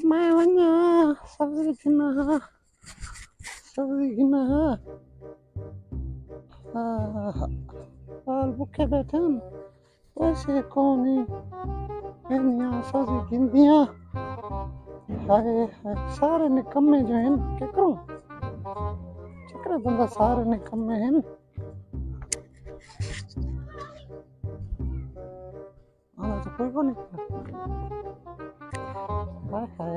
मैं वन्या सब्जी किना हाल भूखे बैठे हैं वैसे कौन है वन्या सब्जी किंदिया हाय हाय सारे निकम्मे जो हैं क्या करूं चक्कर बंदा सारे निकम्मे हैं आना तो कोई को नहीं हाय हाय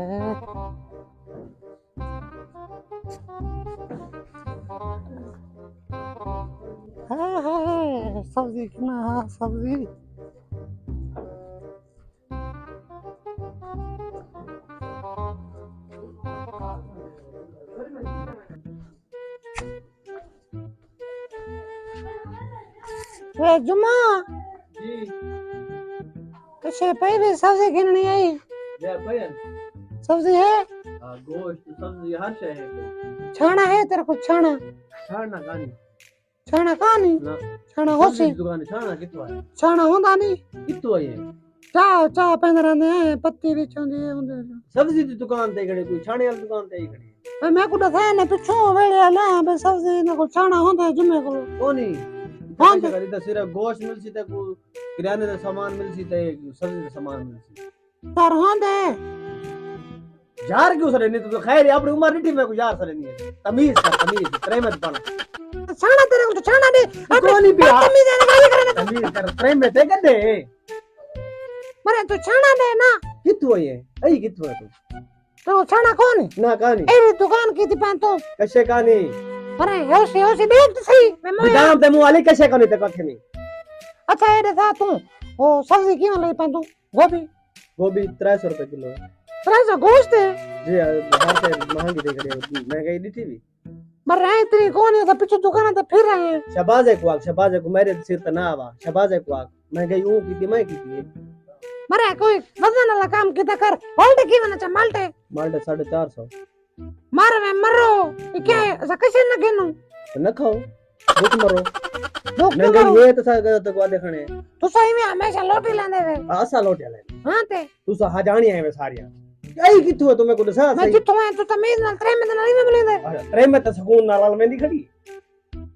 हाय हाय सब्जी किना सब्जी वे जुम्मा जी कैसे पहले सब्जी गिननी आई ले भैया सब्जी है गोश्त सब्जी हर शय है छाना है तेरे को छाना छाड़ना कानी छाना कहानी ना छाना होसी दुकान छाड़ना कितो है छाना होंदा नहीं कितो है चाह पेंदरा ने पत्ती विचोंदी होंदे सब्जी दी दुकान ते खड़ी कोई छाने वाली दुकान ते खड़ी मैं को दसा ने पिछो वेले ला बे सब्जी ने को छाना होंदा जुमे को कोनी हाँ कैसे करी तो सिर्फ गोश्त मिलसी ते को किराने का सामान मिलसी ते सब्जी का सामान मिलसी तार होंदे यार क्यों सरे नहीं तो खैर अपनी उम्र नहीं मैं को यार सरे नहीं है तमीज प्रेम मत बना छाना तेरे को छाना दे कोनी पिया तमीज ने गाली करे तमीज कर प्रेम में ते कदे मरे तू छाना दे ना कितो है आई कितो है तो छाना कौन है ना कानी ए दुकान की थी पान तो कैसे कानी अरे होसी देख तो सही मैं दुकान ते मुंह वाली कैसे कानी ते कखे नहीं अच्छा ये देखा तू वो सब्जी क्यों ले पान तू गोभी 300 रुपए किलो है तरह गोश्त है जी बाहर से महंगी दे गई महंगाई दी थी भी मर रहे इतनी कौन है तो पीछे दुकान पे फिर रहे हैं शबाज को मेरे सिर पे ना आवा शबाज को महंगाई ऊ की मैं की थी मरे कोई वजन वाला काम किता कर होल्ड की वना चा माल्टे 450 मार में मरो ये क्या है ऐसा कैसे न गिनूं तो न खाओ भूख मरो भूख क्यों महंगाई मरो ये तो तक वादे खाने तू सही में हमेशा लोटी लेंदे वे आसा लोटे ले हां ते तू सा हजानी है वे सारिया आई किथु है तुम्हें को दसा मैं जितो है तू तमीज ना ट्रे में नहीं में मिले ट्रे में तो सुकून नाल में दी खड़ी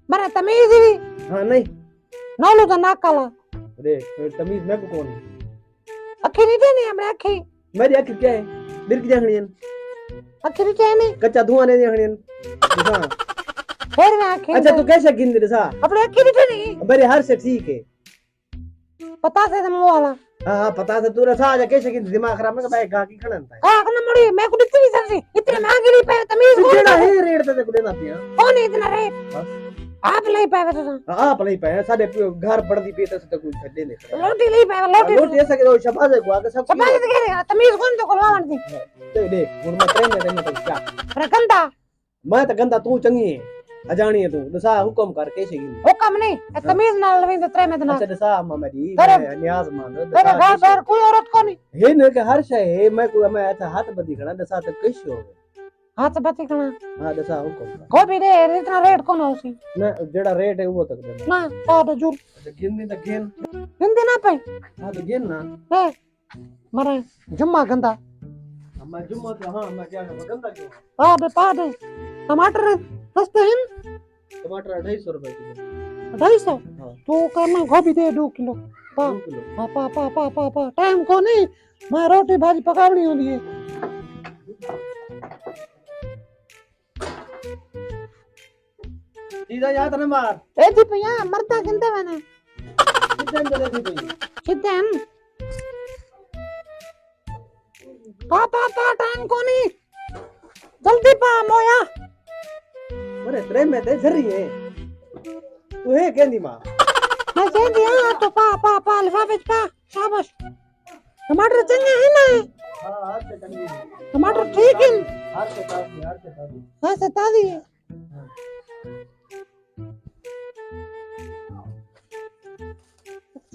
मरे तमीज ही हां नहीं नौलो तो नाक काला अरे तमीज मैं को कौन अखी नहीं देनी हमरे अखी मेरी आंख क्या है बिरक जाखणियन अखी नहीं चाहिए कच्चा धुआं ने जाखणियन हां फिर मैं अखी अच्छा तू कैसे गिन दे सा अपने अखी नहीं देनी मेरे हर से ठीक है पता से तुम वाला हां पता से तू रसा जा कैसे गिन दिमाग खराब में भाई गा की खणन था हां कना मड़ी मैं को इतनी सब्जी इतने महंगी नहीं पे तमीज तू केड़ा है रेट ते को देना पिया कौन इतना रेट आप नहीं पावे तो आप नहीं पाए साडे घर पड़दी पे तो कोई छड्डे नहीं लोटी नहीं पावे लोटी ऐसा के शबाज को आगे सब सब बात करे तमीज कौन तो कोलवान दी देख हुन मैं ट्रेन में तो क्या रकंदा मैं तो गंदा तू चंगी है अजानी है तू दसा हुक्म कर कैसे गिन हुक्म नहीं तमीज नाल लवी तो ट्रे में तो ना अच्छा दसा मेरी नियाज मान तेरे घर पर कोई औरत को नहीं है न के हर शय है मैं अच्छा हाथ बदी खड़ा दसा तो कैसे हो हाथ बाती करना हां दसा हुक्म गोभी दे इतना रेट कौन होसी ना जेड़ा रेट है वो तक देना ना तो जूर गिन तो गिन हिंदी ना पे हां तो गिन ना ए मरे जुम्मा गंदा मैं जुम्मा तो हां मैं क्या गंदा क्यों पा दे टमाटर सस्ते हैं टमाटर 250 रुपए किलो 250 हां तो करना गोभी दे 2 किलो पा 2 किलो हां पा टाइम को नहीं मैं रोटी भाजी पकावनी होती है सीधा याद न मार ए जी भैया मरता किंदे मैंने कितने चले थी भाई कितन पा टाइम को नहीं जल्दी पा मोया अरे ट्रेन में ते जरी है तू है केंदी मां मैं कह दिया तो पा लिफाफे पा शाबाश टमाटर चंगे हैं ना हां हाथ से चंगी टमाटर ठीक है हाथ से हां से ताजी है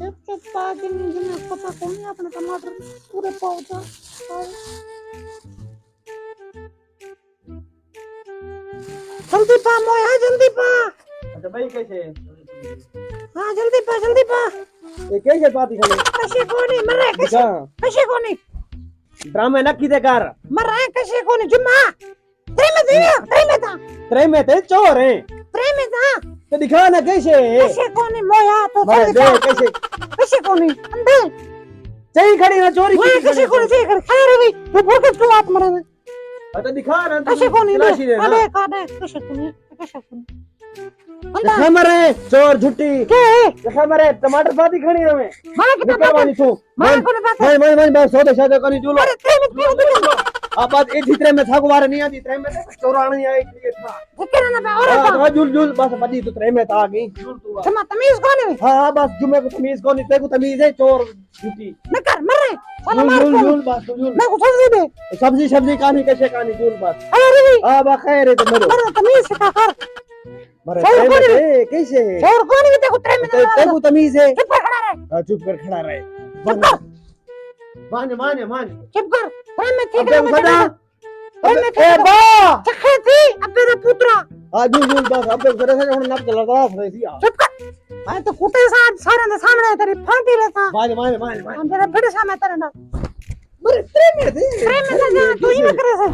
चुप पाजी मुझे पता कौन है अपने टमाटर पूरे पहुंचा जल्दी पा मोया जल्दी पा अच्छा भाई कैसे हां जल्दी पा ये कैसे पाती खड़े कैसे कोनी मरे कैसे हां कैसे कोनी ड्रामे न कीते कर मर रहा है कैसे कोने जुम्मा त्रे में ते चोर है तो दिखा ना कैसे कैसे कोने मोया तो मरे दे कैसे कैसे कोने अंधे सही खड़ी ना चोरी मैं कैसे कोने सही कर खैर भाई तू भूख क्यों आप मरे तो दिखा ना कैसे कोने तलाशी दे अबे काटे कैसे कोने दिखा मरे चोर झुट्टी के दिखा मरे टमाटर पाती खड़ी है मैं मां के निकलवानी तू मां कोने बात मैं बस सौदे करी जुलो अरे त्रे में क्यों अब बात एक जितने में था गुवारे नहीं आती त्रे में चोराना नहीं आई ये था कितना ना और हां जुल बस बदी तो त्रे में था गई जुल तू जमा तमीज कोने हां बस जुमे को तमीज को नहीं तेरे को तमीज है चोर झूठी न कर मर रहे साला मार जुल बस जुल मैं कुछ दे सब्जी कहानी कैसे कहानी जुल बस अरे भाई हां बा खैर है तो मर तमीज से का कर मरे त्रे में कैसे और कोने तेरे को त्रे में तेरे को तमीज है चुप कर खड़ा रहे चुप कर खड़ा रहे चुप कर मान चुप कर त्रे में ठीक अब है बता ए बा चखे थी अबे रे पुत्रा जुल बस अब जरा से हम नाप चला रहा था ऐसी चुप कर मैं तो कुत्ते साथ सारे के सामने तेरी फांटी लेता मान हम तेरा फिर सामने तेरे ना मरे त्रे में ना जा तू ही में करे से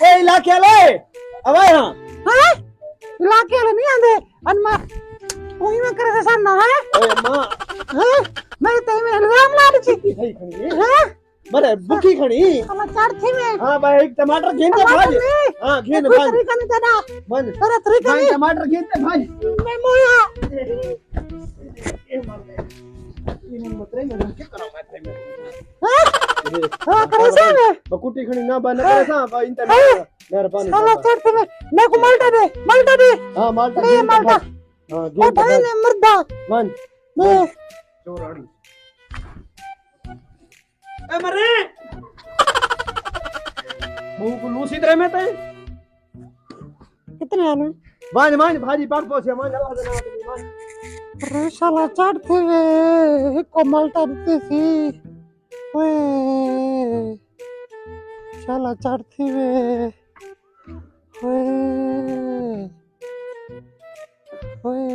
ए इलाके ले अब आए हां हां इलाके वाले नहीं आंदे अनमा तू ही में करे से सामने है ओए मां हां मैं तो में इल्जाम ला दी सही खड़ी हां मरे बुकी खड़ी साला चढ़ थी में हां भाई एक टमाटर घेन दे भाई हां घेन भाई तरीका नहीं तेरा बन तेरा तरीका भाई नहीं टमाटर घेन दे भाई मैं मोया ये मार दे ये मतरे में क्या करा मैं त्रे में हां करे से में बकुटी खड़ी ना बन करे सा भाई इंत मेहरबानी साला चढ़ थी में मैं को माल्टा दे हां माल्टा नहीं माल्टा हां ओ घेन भाई ने मर्दा मन मैं चोराड़ी ए मरे मुंह को लूसी त्रे में ते कितने आने मान भाजी पाक पोसे मान अल्लाह दे नाम मान अरे साला चढ़ थी वे को माल्टा देती थी ओए साला चढ़ थी वे ओए ओए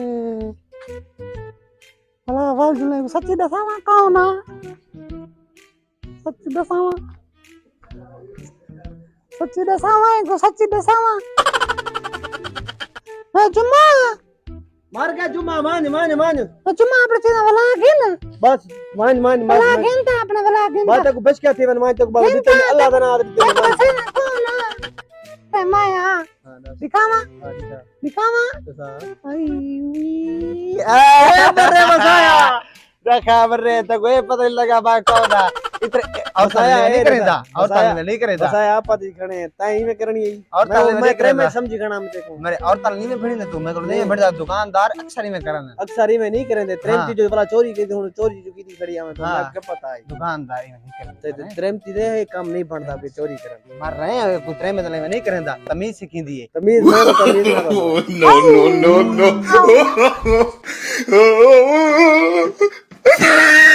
अला आवाज ले सच्ची दसावा कौन ना सच्ची दसावा को सच्ची दसावा ए जुम्मा मार के जुम्मा मान ए जुम्मा आपरे चीना वाला गेन बस मान वाला गेन ता अपने वाला गेन बात को बच क्या थी मान तो बाबू दी तेरे अल्लाह दा नाम दे कैसे ना कौन ए माया दिखावा आई ए मरे मसाया देखा मरे तो कोई पता नहीं लगा बा कौन है इतने औरताल नहीं करेंदा औरताल नहीं करेंदा मसाया आप दी खणे ताई में करनी है औरताल मैं नहीं करे में करेंदा समझ गना में देखो मेरे औरताल नहीं में भड़ी ना तू मैं कर नहीं बढ़ जा दुकानदार अक्सर ही में करन अक्सर ही में नहीं करेंदे त्रेमती जो वाला चोरी की हुन चोरी जो की खड़ी हमें तो हाँ। क्या पता है दुकानदारी में नहीं करन त्रेमती दे है काम नहीं बनता के चोरी करन मार रहे हैं कुतरे में तो नहीं करेंदा तमीज सिखिंदी है तमीज में तमीज no.